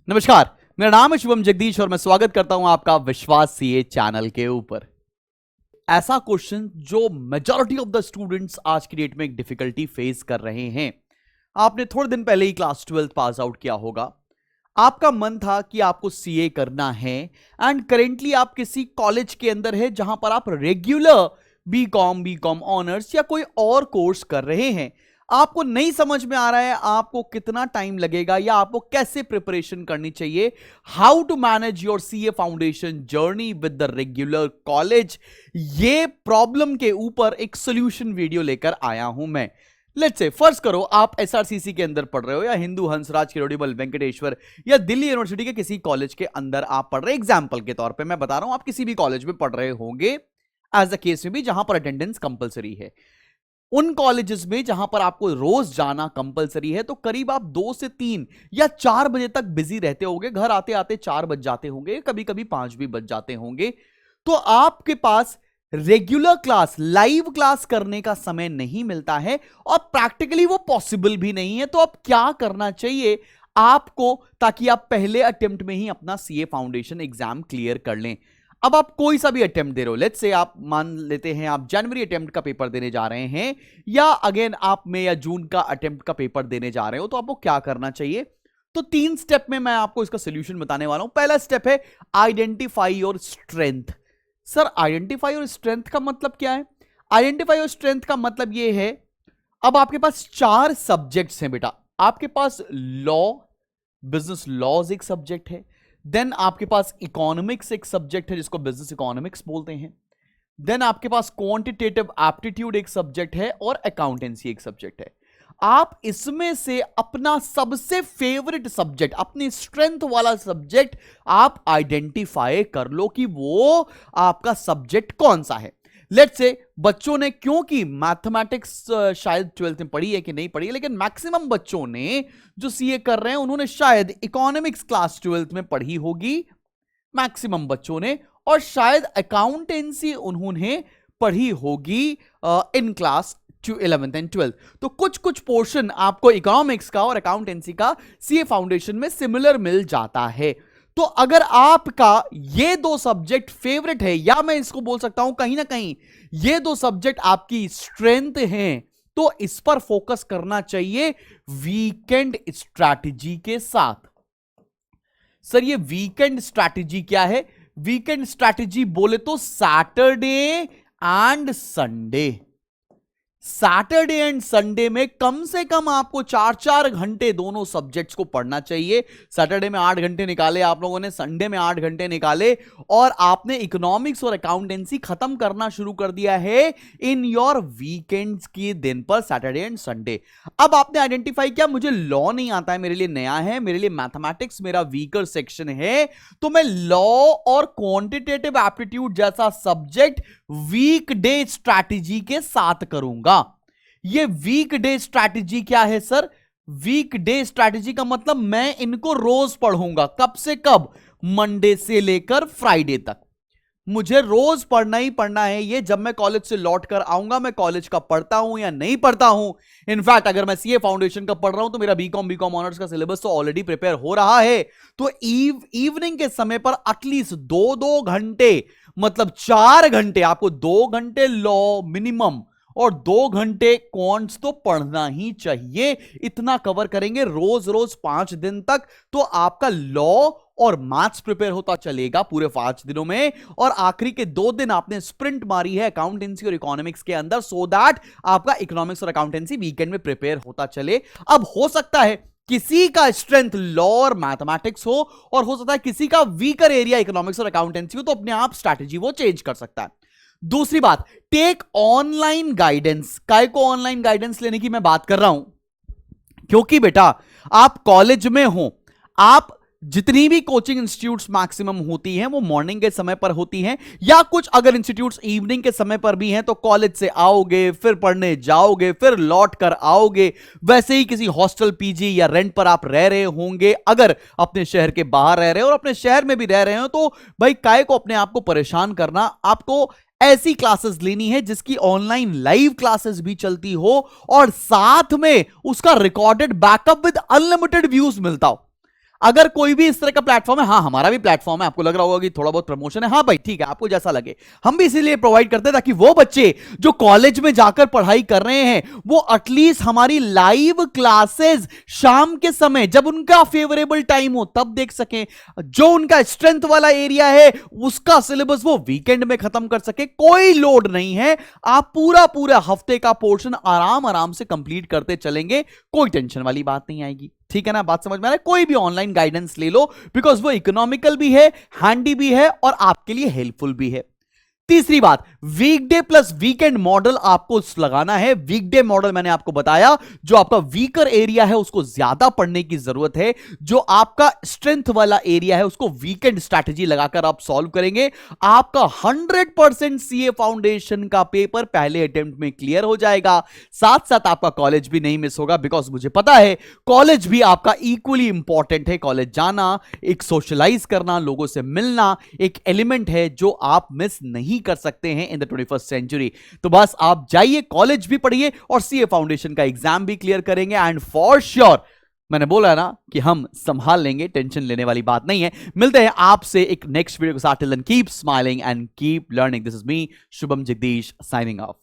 नमस्कार, मेरा नाम है शुभम जगदीश और मैं स्वागत करता हूं आपका विश्वास सीए चैनल के ऊपर। ऐसा क्वेश्चन जो मेजॉरिटी ऑफ द स्टूडेंट्स आज की डेट में एक डिफिकल्टी फेस कर रहे हैं। आपने थोड़े दिन पहले ही क्लास 12 पास आउट किया होगा। आपका मन था कि आपको सीए करना है एंड करेंटली आप किसी कॉलेज के अंदर है जहां पर आप रेगुलर बीकॉम ऑनर्स या कोई और कोर्स कर रहे हैं। आपको नहीं समझ में आ रहा है आपको कितना टाइम लगेगा या आपको कैसे प्रिपरेशन करनी चाहिए, how to manage your CA foundation journey with the regular college. ये प्रॉब्लम के ऊपर एक सोल्यूशन वीडियो लेकर आया हूं मैं। लेट्स से फर्ज करो आप एसआरसीसी के अंदर पढ़ रहे हो या हिंदू हंसराज किरोड़ीमल वेंकटेश्वर या दिल्ली यूनिवर्सिटी के किसी कॉलेज के अंदर आप पढ़ रहे। एग्जाम्पल के तौर पे मैं बता रहा हूं, आप किसी भी कॉलेज में पढ़ रहे होंगे एज अ केस में भी जहां पर अटेंडेंस कंपलसरी है। उन कॉलेजेस में जहां पर आपको रोज जाना कंपलसरी है तो करीब आप 2 से 3 या 4 बजे तक बिजी रहते होंगे। घर आते आते 4 बज जाते होंगे, कभी कभी 5 भी बज जाते होंगे। तो आपके पास रेगुलर क्लास, लाइव क्लास करने का समय नहीं मिलता है और प्रैक्टिकली वो पॉसिबल भी नहीं है। तो अब क्या करना चाहिए आपको ताकि आप पहले अटेम्प्ट में ही अपना सीए फाउंडेशन एग्जाम क्लियर कर लें। अब आप कोई सा भी अटेम्प्ट दे रहे हो, लेट्स से आप मान लेते हैं आप जनवरी अटेम्प्ट का पेपर देने जा रहे हैं या अगेन आप मई या जून का अटेम्प्ट का पेपर देने जा रहे हो, तो आपको क्या करना चाहिए। तो 3 स्टेप में मैं आपको इसका सोल्यूशन बताने वाला हूं। पहला स्टेप है identify your strength. Sir identify your strength का मतलब क्या है? आइडेंटिफाई योर स्ट्रेंथ का मतलब यह है, अब आपके पास 4 सब्जेक्ट्स हैं बेटा। आपके पास लॉ, बिजनेस लॉज एक सब्जेक्ट है, देन आपके पास इकोनॉमिक्स एक सब्जेक्ट है जिसको बिजनेस इकोनॉमिक्स बोलते हैं, देन आपके पास क्वांटिटेटिव एप्टीट्यूड एक सब्जेक्ट है और अकाउंटेंसी एक सब्जेक्ट है। आप इसमें से अपना सबसे फेवरेट सब्जेक्ट, अपनी स्ट्रेंथ वाला सब्जेक्ट आप आइडेंटिफाई कर लो कि वो आपका सब्जेक्ट कौन सा है। लेट्स से बच्चों ने, क्योंकि मैथमेटिक्स शायद 12th में पढ़ी है कि नहीं पढ़ी है, लेकिन मैक्सिमम बच्चों ने जो सीए कर रहे हैं उन्होंने शायद इकोनॉमिक्स क्लास 12th में पढ़ी होगी मैक्सिमम बच्चों ने, और शायद अकाउंटेंसी उन्होंने पढ़ी होगी in class 11th and 12th। तो कुछ कुछ पोर्शन आपको इकोनॉमिक्स का और अकाउंटेंसी का सीए फाउंडेशन में सिमिलर मिल जाता है। तो अगर आपका ये 2 सब्जेक्ट फेवरेट है, या मैं इसको बोल सकता हूं कहीं ना कहीं ये 2 सब्जेक्ट आपकी स्ट्रेंथ हैं, तो इस पर फोकस करना चाहिए वीकेंड स्ट्रैटेजी के साथ। सर ये वीकेंड स्ट्रैटेजी क्या है? वीकेंड स्ट्रैटेजी बोले तो Saturday and Sunday. Saturday and Sunday में कम से कम आपको 4-4 घंटे दोनों सब्जेक्ट्स को पढ़ना चाहिए। सैटरडे में 8 घंटे निकाले आप लोगों ने, संडे में 8 घंटे निकाले, और आपने इकोनॉमिक्स और अकाउंटेंसी खत्म करना शुरू कर दिया है इन योर वीकेंड्स के दिन पर, सैटरडे एंड संडे। अब आपने आइडेंटिफाई किया मुझे लॉ नहीं आता है, मेरे लिए नया है, मेरे लिए मैथमेटिक्स मेरा वीकर सेक्शन है, तो मैं लॉ और क्वांटिटेटिव एप्टीट्यूड जैसा सब्जेक्ट वीकडे स्ट्रैटेजी के साथ करूंगा। ये वीकडे स्ट्रैटेजी क्या है सर? वीकडे स्ट्रैटेजी का मतलब मैं इनको रोज पढ़ूंगा। कब से कब? मंडे से लेकर फ्राइडे तक मुझे रोज पढ़ना ही पढ़ना है। ये जब मैं कॉलेज से लौट कर आऊंगा, मैं कॉलेज का पढ़ता हूं या नहीं पढ़ता हूं। इनफैक्ट अगर मैं सीए फाउंडेशन का पढ़ रहा हूं तो मेरा बीकॉम ऑनर्स का सिलेबस तो ऑलरेडी प्रिपेयर हो रहा है। तो इवनिंग के समय पर एटलीस्ट 2-2 घंटे, मतलब 4 घंटे, आपको 2 घंटे लॉ मिनिमम और 2 घंटे क्वांट्स तो पढ़ना ही चाहिए। इतना कवर करेंगे रोज रोज 5 दिन तक, तो आपका लॉ और मैथ्स प्रिपेयर होता चलेगा पूरे 5 दिनों में, और आखिरी के 2 दिन आपने स्प्रिंट मारी है अकाउंटेंसी और इकोनॉमिक्स के अंदर, सो दैट आपका इकोनॉमिक्स और अकाउंटेंसी वीकेंड में प्रिपेयर होता चले। अब हो सकता है किसी का स्ट्रेंथ लॉ और मैथमेटिक्स हो, और हो सकता है किसी का वीकर एरिया इकोनॉमिक्स और अकाउंटेंसी हो, तो अपने आप स्ट्रैटेजी वो चेंज कर सकता है। दूसरी बात, टेक ऑनलाइन गाइडेंस। काय को ऑनलाइन गाइडेंस लेने की मैं बात कर रहा हूं, क्योंकि बेटा आप कॉलेज में हो, आप जितनी भी कोचिंग इंस्टीट्यूट्स मैक्सिमम होती हैं वो मॉर्निंग के समय पर होती हैं, या कुछ अगर इंस्टीट्यूट्स इवनिंग के समय पर भी हैं, तो कॉलेज से आओगे, फिर पढ़ने जाओगे, फिर लौट कर आओगे। वैसे ही किसी हॉस्टल, पीजी या रेंट पर आप रह रहे होंगे, अगर अपने शहर के बाहर रह रहे हो और अपने शहर में भी रह रहे हो, तो भाई काय को अपने आप को परेशान करना। आपको ऐसी क्लासेस लेनी है जिसकी ऑनलाइन लाइव क्लासेस भी चलती हो और साथ में उसका recorded backup with unlimited views मिलता हो। अगर कोई भी इस तरह का प्लेटफॉर्म है, हाँ हमारा भी प्लेटफॉर्म है, आपको लग रहा होगा कि थोड़ा बहुत प्रमोशन है, हाँ भाई ठीक है, आपको जैसा लगे, हम भी इसीलिए प्रोवाइड करते हैं ताकि वो बच्चे जो कॉलेज में जाकर पढ़ाई कर रहे हैं वो एटलीस्ट हमारी लाइव क्लासेस शाम के समय जब उनका फेवरेबल टाइम हो तब देख सकें, जो उनका स्ट्रेंथ वाला एरिया है उसका सिलेबस वो वीकेंड में खत्म कर सके। कोई लोड नहीं है, आप पूरा पूरा हफ्ते का पोर्शन आराम आराम से कंप्लीट करते चलेंगे, कोई टेंशन वाली बात नहीं आएगी। ठीक है ना, बात समझ में आ रहा है? कोई भी ऑनलाइन गाइडेंस ले लो, बिकॉज वो इकोनॉमिकल भी है, हैंडी भी है और आपके लिए हेल्पफुल भी है। तीसरी बात, वीकडे प्लस वीकेंड मॉडल आपको लगाना है। वीकडे मॉडल मैंने आपको बताया, जो आपका वीकर एरिया है उसको ज्यादा पढ़ने की जरूरत है, जो आपका स्ट्रेंथ वाला एरिया है उसको वीकेंड स्ट्रैटेजी लगाकर आप सॉल्व करेंगे। आपका 100% सीए फाउंडेशन का पेपर पहले अटेम्प्ट में क्लियर हो जाएगा। साथ साथ आपका कॉलेज भी नहीं मिस होगा, बिकॉज मुझे पता है कॉलेज भी आपका इक्वली इंपॉर्टेंट है। कॉलेज जाना, एक सोशलाइज करना, लोगों से मिलना एक एलिमेंट है जो आप मिस नहीं कर सकते हैं इन द 21st सेंचुरी। तो बस आप जाइए, कॉलेज भी पढ़िए और सीए फाउंडेशन का एग्जाम भी क्लियर करेंगे, एंड फॉर श्योर मैंने बोला ना कि हम संभाल लेंगे, टेंशन लेने वाली बात नहीं है। मिलते हैं आपसे एक नेक्स्ट वीडियो के साथ। Till then keep smiling and keep learning. This is me Shubham Jagdish signing of.